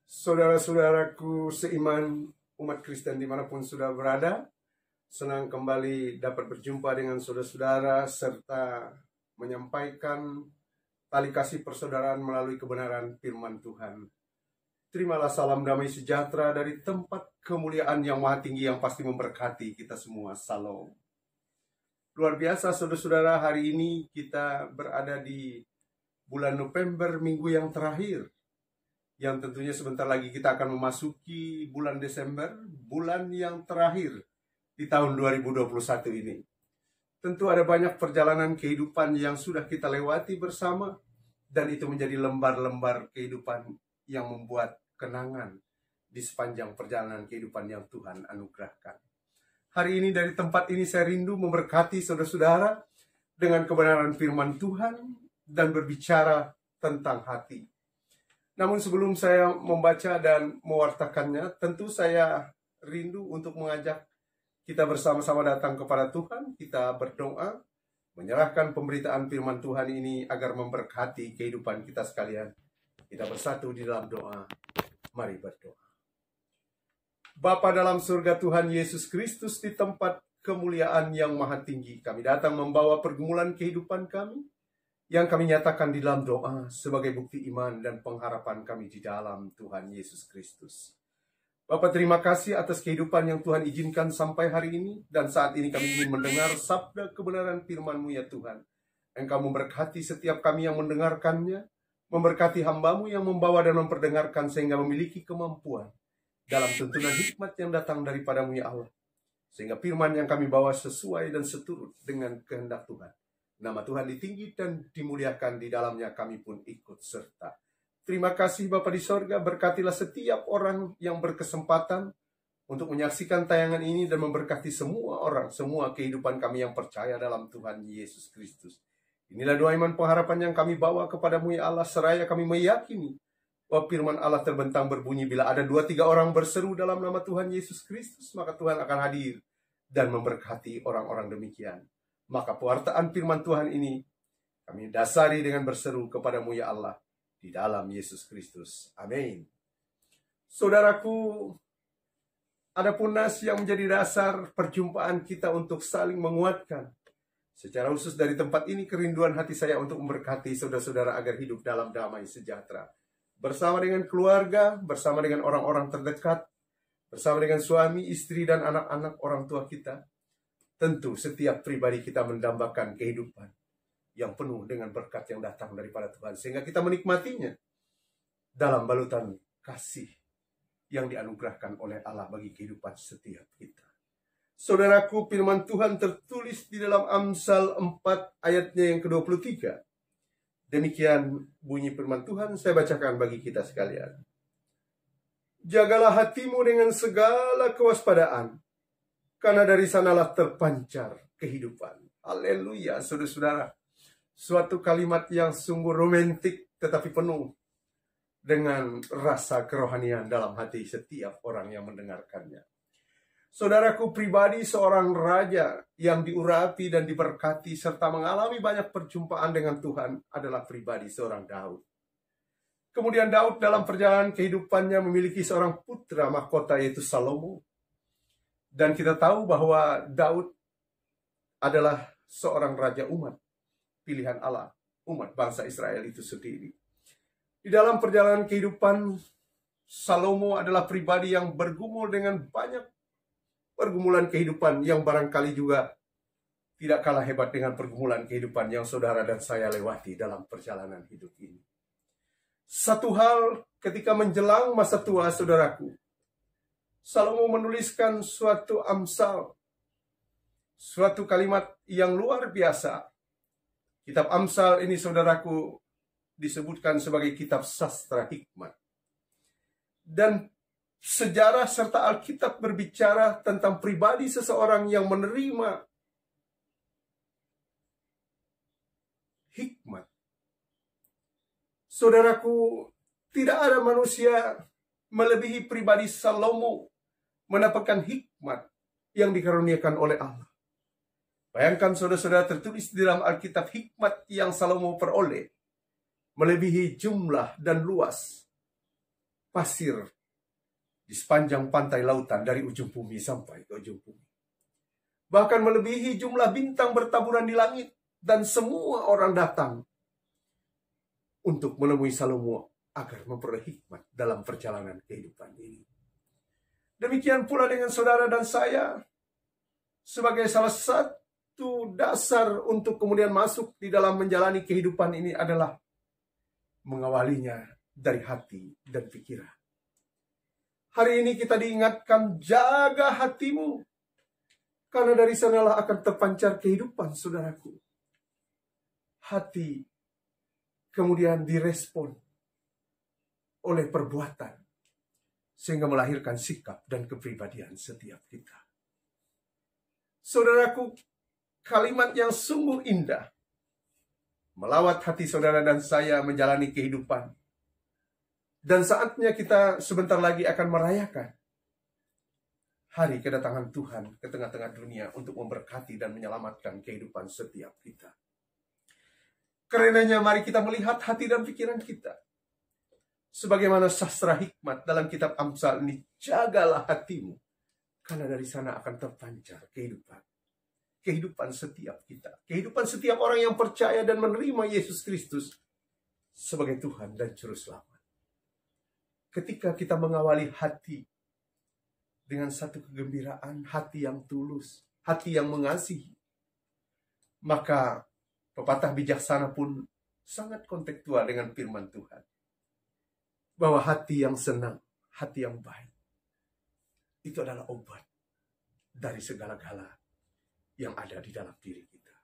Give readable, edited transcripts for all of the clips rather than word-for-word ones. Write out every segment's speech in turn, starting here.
Saudara-saudaraku seiman umat Kristen dimanapun sudah berada, senang kembali dapat berjumpa dengan saudara-saudara serta menyampaikan tali kasih persaudaraan melalui kebenaran firman Tuhan. Terimalah salam damai sejahtera dari tempat kemuliaan yang maha tinggi yang pasti memberkati kita semua. Salam. Luar biasa saudara-saudara, hari ini kita berada di bulan November, minggu yang terakhir. Yang tentunya sebentar lagi kita akan memasuki bulan Desember, bulan yang terakhir di tahun 2021 ini. Tentu ada banyak perjalanan kehidupan yang sudah kita lewati bersama, dan itu menjadi lembar-lembar kehidupan yang membuat kenangan di sepanjang perjalanan kehidupan yang Tuhan anugerahkan. Hari ini dari tempat ini saya rindu memberkati saudara-saudara dengan kebenaran firman Tuhan dan berbicara tentang hati. Namun sebelum saya membaca dan mewartakannya, tentu saya rindu untuk mengajak kita bersama-sama datang kepada Tuhan. Kita berdoa, menyerahkan pemberitaan firman Tuhan ini agar memberkati kehidupan kita sekalian. Kita bersatu di dalam doa. Mari berdoa. Bapa dalam surga Tuhan Yesus Kristus, di tempat kemuliaan yang maha tinggi, kami datang membawa pergumulan kehidupan kami, yang kami nyatakan di dalam doa sebagai bukti iman dan pengharapan kami di dalam Tuhan Yesus Kristus. Bapa, terima kasih atas kehidupan yang Tuhan izinkan sampai hari ini, dan saat ini kami ingin mendengar sabda kebenaran firman-Mu ya Tuhan. Engkau memberkati setiap kami yang mendengarkannya, memberkati hamba-Mu yang membawa dan memperdengarkan sehingga memiliki kemampuan dalam tuntunan hikmat yang datang daripada-Mu ya Allah. Sehingga firman yang kami bawa sesuai dan seturut dengan kehendak Tuhan. Nama Tuhan ditinggi dan dimuliakan, di dalamnya kami pun ikut serta. Terima kasih Bapa di sorga, berkatilah setiap orang yang berkesempatan untuk menyaksikan tayangan ini dan memberkati semua orang, semua kehidupan kami yang percaya dalam Tuhan Yesus Kristus. Inilah doa iman pengharapan yang kami bawa kepadamu ya Allah, seraya kami meyakini bahwa firman Allah terbentang berbunyi, bila ada 2-3 orang berseru dalam nama Tuhan Yesus Kristus, maka Tuhan akan hadir dan memberkati orang-orang demikian. Maka pewartaan firman Tuhan ini kami dasari dengan berseru kepadamu ya Allah, di dalam Yesus Kristus. Amin. Saudaraku, ada pun nas yang menjadi dasar perjumpaan kita untuk saling menguatkan. Secara khusus dari tempat ini, kerinduan hati saya untuk memberkati saudara-saudara agar hidup dalam damai sejahtera. Bersama dengan keluarga, bersama dengan orang-orang terdekat, bersama dengan suami, istri, dan anak-anak orang tua kita. Tentu setiap pribadi kita mendambakan kehidupan yang penuh dengan berkat yang datang daripada Tuhan, sehingga kita menikmatinya dalam balutan kasih yang dianugerahkan oleh Allah bagi kehidupan setiap kita. Saudaraku, firman Tuhan tertulis di dalam Amsal 4 ayatnya yang ke-23. Demikian bunyi firman Tuhan, saya bacakan bagi kita sekalian. Jagalah hatimu dengan segala kewaspadaan, karena dari sanalah terpancar kehidupan. Haleluya, saudara-saudara. Suatu kalimat yang sungguh romantik, tetapi penuh dengan rasa kerohanian dalam hati setiap orang yang mendengarkannya. Saudaraku pribadi, seorang raja yang diurapi dan diberkati serta mengalami banyak perjumpaan dengan Tuhan adalah pribadi seorang Daud. Kemudian Daud dalam perjalanan kehidupannya memiliki seorang putra mahkota, yaitu Salomo. Dan kita tahu bahwa Daud adalah seorang raja umat, pilihan Allah, umat bangsa Israel itu sendiri. Di dalam perjalanan kehidupan, Salomo adalah pribadi yang bergumul dengan banyak pergumulan kehidupan yang barangkali juga tidak kalah hebat dengan pergumulan kehidupan yang saudara dan saya lewati dalam perjalanan hidup ini. Satu hal ketika menjelang masa tua, saudaraku, Salomo menuliskan suatu amsal, suatu kalimat yang luar biasa. Kitab Amsal ini, saudaraku, disebutkan sebagai kitab sastra hikmat. Dan sejarah serta Alkitab berbicara tentang pribadi seseorang yang menerima hikmat. Saudaraku, tidak ada manusia melebihi pribadi Salomo mendapatkan hikmat yang dikaruniakan oleh Allah. Bayangkan saudara-saudara, tertulis di dalam Alkitab, hikmat yang Salomo peroleh melebihi jumlah dan luas pasir di sepanjang pantai lautan dari ujung bumi sampai ke ujung bumi. Bahkan melebihi jumlah bintang bertaburan di langit. Dan semua orang datang untuk menemui Salomo agar memperoleh hikmat dalam perjalanan kehidupan ini. Demikian pula dengan saudara dan saya, sebagai salah satu dasar untuk kemudian masuk di dalam menjalani kehidupan ini adalah mengawalinya dari hati dan pikiran. Hari ini kita diingatkan, jaga hatimu, karena dari sanalah akan terpancar kehidupan, saudaraku. Hati kemudian direspon oleh perbuatan, sehingga melahirkan sikap dan kepribadian setiap kita. Saudaraku, kalimat yang sungguh indah melawat hati saudara dan saya menjalani kehidupan. Dan saatnya kita sebentar lagi akan merayakan hari kedatangan Tuhan ke tengah-tengah dunia untuk memberkati dan menyelamatkan kehidupan setiap kita. Karenanya mari kita melihat hati dan pikiran kita. Sebagaimana sastra hikmat dalam kitab Amsal ini, jagalah hatimu, karena dari sana akan terpancar kehidupan. Kehidupan setiap kita. Kehidupan setiap orang yang percaya dan menerima Yesus Kristus sebagai Tuhan dan Juru Selamat. Ketika kita mengawali hati dengan satu kegembiraan, hati yang tulus, hati yang mengasihi, maka pepatah bijaksana pun sangat kontekstual dengan firman Tuhan. Bahwa hati yang senang, hati yang baik, itu adalah obat dari segala-gala yang ada di dalam diri kita.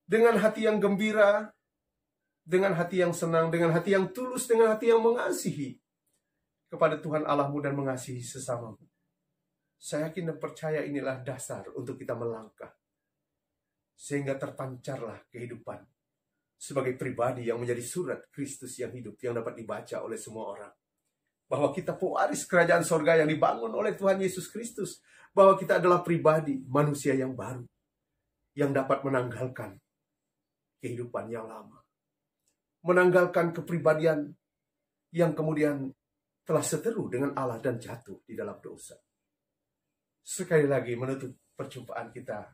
Dengan hati yang gembira, dengan hati yang senang, dengan hati yang tulus, dengan hati yang mengasihi kepada Tuhan Allahmu dan mengasihi sesamamu. Saya yakin dan percaya inilah dasar untuk kita melangkah, sehingga terpancarlah kehidupan sebagai pribadi yang menjadi surat Kristus yang hidup, yang dapat dibaca oleh semua orang. Bahwa kita pewaris kerajaan sorga yang dibangun oleh Tuhan Yesus Kristus. Bahwa kita adalah pribadi, manusia yang baru, yang dapat menanggalkan kehidupan yang lama. Menanggalkan kepribadian yang kemudian telah seteru dengan Allah dan jatuh di dalam dosa. Sekali lagi menutup perjumpaan kita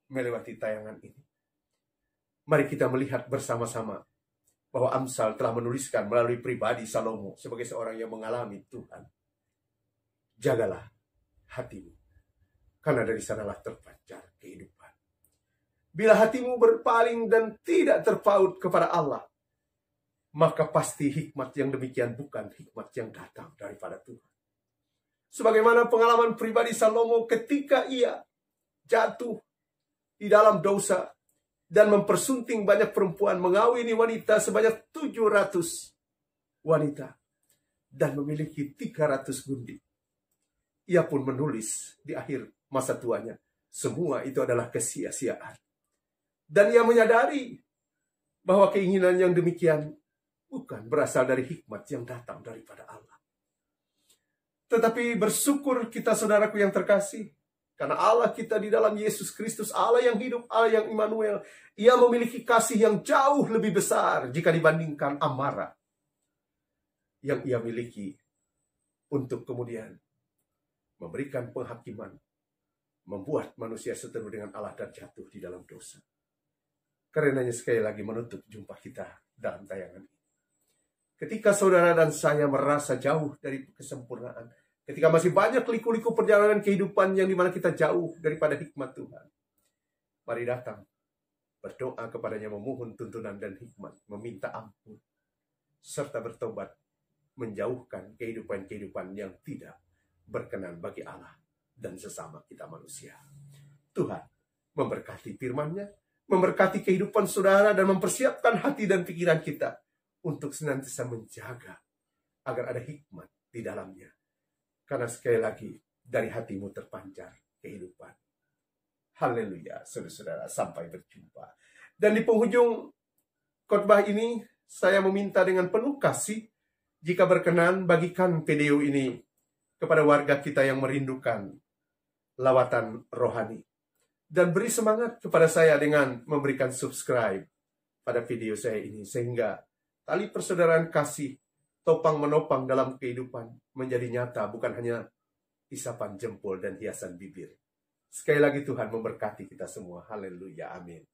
melewati tayangan ini, mari kita melihat bersama-sama bahwa Amsal telah menuliskan melalui pribadi Salomo sebagai seorang yang mengalami Tuhan. Jagalah hatimu, karena dari sanalah terpancar kehidupan. Bila hatimu berpaling dan tidak terpaut kepada Allah, maka pasti hikmat yang demikian bukan hikmat yang datang daripada Tuhan. Sebagaimana pengalaman pribadi Salomo ketika ia jatuh di dalam dosa dan mempersunting banyak perempuan, mengawini wanita sebanyak 700 wanita dan memiliki 300 gundik. Ia pun menulis di akhir masa tuanya, semua itu adalah kesia-siaan. Dan ia menyadari bahwa keinginan yang demikian bukan berasal dari hikmat yang datang daripada Allah. Tetapi bersyukur kita, saudaraku yang terkasih, karena Allah kita di dalam Yesus Kristus, Allah yang hidup, Allah yang Immanuel, Ia memiliki kasih yang jauh lebih besar jika dibandingkan amarah yang Ia miliki untuk kemudian memberikan penghakiman, membuat manusia seteru dengan Allah dan jatuh di dalam dosa. Karenanya sekali lagi menutup jumpa kita dalam tayangan ini. Ketika saudara dan saya merasa jauh dari kesempurnaan, ketika masih banyak liku-liku perjalanan kehidupan yang dimana kita jauh daripada hikmat Tuhan, mari datang, berdoa kepadanya, memohon tuntunan dan hikmat, meminta ampun, serta bertobat, menjauhkan kehidupan-kehidupan yang tidak berkenan bagi Allah dan sesama kita manusia. Tuhan memberkati firman-Nya, memberkati kehidupan saudara, dan mempersiapkan hati dan pikiran kita untuk senantiasa menjaga agar ada hikmat di dalamnya. Karena sekali lagi, dari hatimu terpancar kehidupan. Haleluya, saudara-saudara, sampai berjumpa. Dan di penghujung khotbah ini, saya meminta dengan penuh kasih, jika berkenan, bagikan video ini kepada warga kita yang merindukan lawatan rohani. Dan beri semangat kepada saya dengan memberikan subscribe pada video saya ini, sehingga tali persaudaraan kasih topang menopang dalam kehidupan menjadi nyata, bukan hanya isapan jempol dan hiasan bibir. Sekali lagi Tuhan memberkati kita semua. Haleluya. Amin.